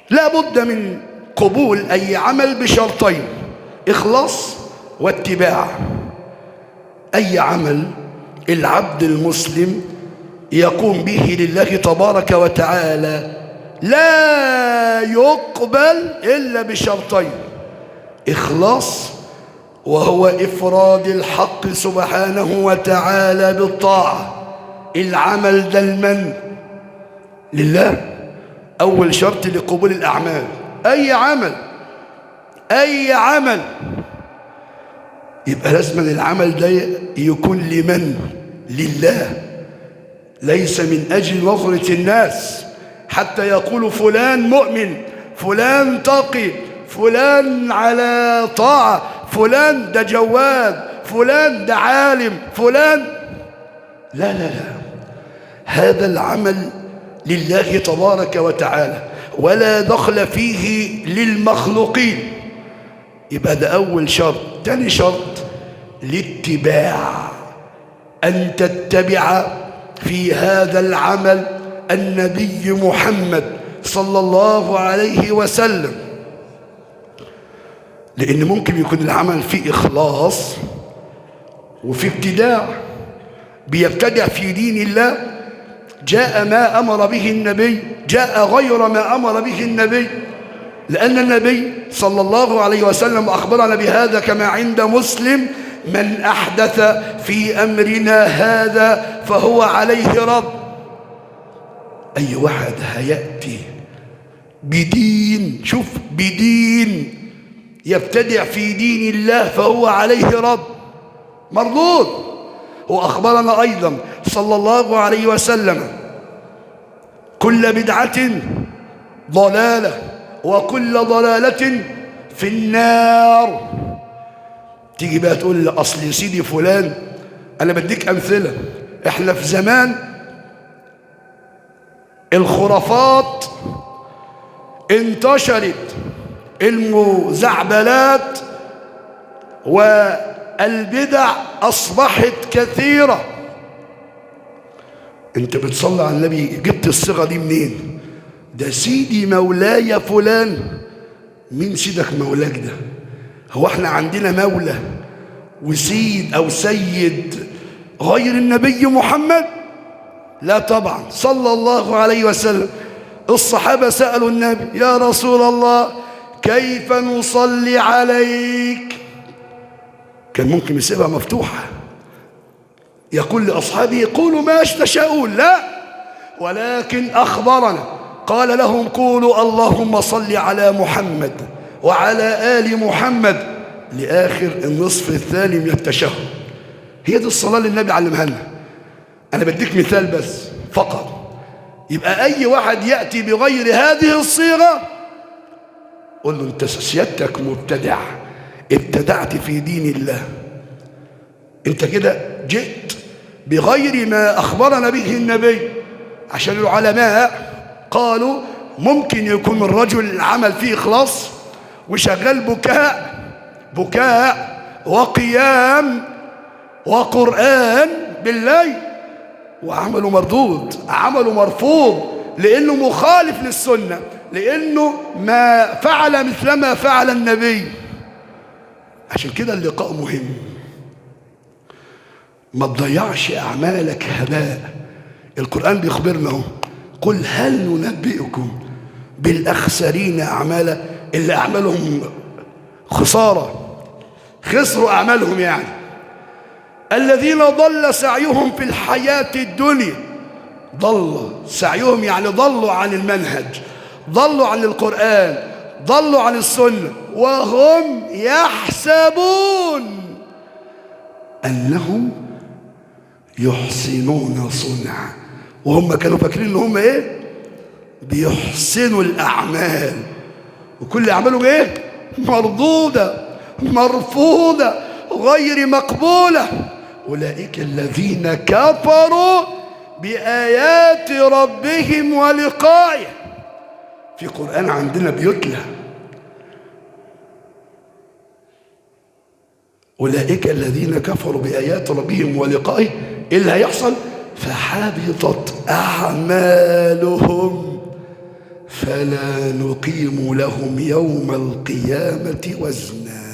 لا بد من قبول أي عمل بشرطين: إخلاص واتباع. أي عمل العبد المسلم يقوم به لله تبارك وتعالى لا يقبل إلا بشرطين: إخلاص، وهو إفراد الحق سبحانه وتعالى بالطاعة. العمل ده لمن؟ لله. أول شرط لقبول الأعمال، أي عمل يبقى لازم العمل ده يكون لمن؟ لله، ليس من أجل نظرة الناس حتى يقول فلان مؤمن، فلان تقي، فلان على طاعة، فلان ده جواد، فلان ده عالم، فلان. لا لا لا، هذا العمل لله تبارك وتعالى ولا دخل فيه للمخلوقين. يبقى ده أول شرط. تاني شرط الاتباع، أن تتبع في هذا العمل النبي محمد صلى الله عليه وسلم، لأن ممكن يكون العمل فيه إخلاص وفي ابتداع، بيبتدع في دين الله، جاء ما أمر به النبي، جاء غير ما أمر به النبي، لأن النبي صلى الله عليه وسلم أخبرنا بهذا كما عند مسلم: من أحدث في أمرنا هذا فهو عليه رد. أي واحد هيأتي بدين، شوف، بدين يبتدع في دين الله فهو عليه رد، مردود. وأخبرنا أيضا صلى الله عليه وسلم: كل بدعة ضلالة وكل ضلالة في النار. تيجي بقى تقول لي أصل سيدي فلان، أنا بديك أمثلة. إحنا في زمان الخرافات انتشرت، المزعبلات والبدع أصبحت كثيرة. أنت بتصلي على النبي، جبت الصيغة دي منين؟ ده سيدي مولاي فلان. مين سيدك مولاك ده؟ هو احنا عندنا مولى وسيد أو سيد غير النبي محمد؟ لا طبعا، صلى الله عليه وسلم. الصحابة سألوا النبي: يا رسول الله كيف نصلي عليك؟ كان ممكن يسيبها مفتوحة، يقول لأصحابه: قولوا ما تشاءون. لا، ولكن أخبرنا قال لهم: قولوا اللهم صل على محمد وعلى آل محمد لآخر النصف الثاني من التشهد. هي دي الصلاة اللي النبي علمها لنا. أنا بديك مثال بس فقط. يبقى أي واحد يأتي بغير هذه الصيغة قل له: أنت سيادتك مبتدع، ابتدعت في دين الله، أنت كده جئت بغير ما أخبرنا به النبي. عشان العلماء قالوا ممكن يكون الرجل العمل فيه إخلاص وشغال بكاء وقيام وقرآن بالليل، وعمله مردود، عمله مرفوض، لأنه مخالف للسنة، لأنه ما فعل مثل ما فعل النبي. عشان كده اللقاء مهم، ما تضيعش أعمالك هباء. القرآن بيخبرنا: قل هل ننبئكم بالأخسرين أعمالا؟ اللي أعمالهم خسارة، خسروا أعمالهم، يعني الذين ضل سعيهم في الحياة الدنيا. ضل سعيهم يعني ضلوا عن المنهج، ضلوا عن القرآن، ضلوا عن السنة، وهم يحسبون أنهم يحسنون صنعا. وهم كانوا فاكرين ان هم ايه؟ بيحسنوا الاعمال، وكل اعمالهم ايه؟ مردودة، مرفوضة، غير مقبولة. اولئك الذين كفروا بآيات ربهم ولقائه. في قرآن عندنا بيتلى: أولئك الذين كفروا بآيات ربهم ولقائه. إيه اللي هيحصل؟ فحبطت أعمالهم فلا نقيم لهم يوم القيامة وزنا.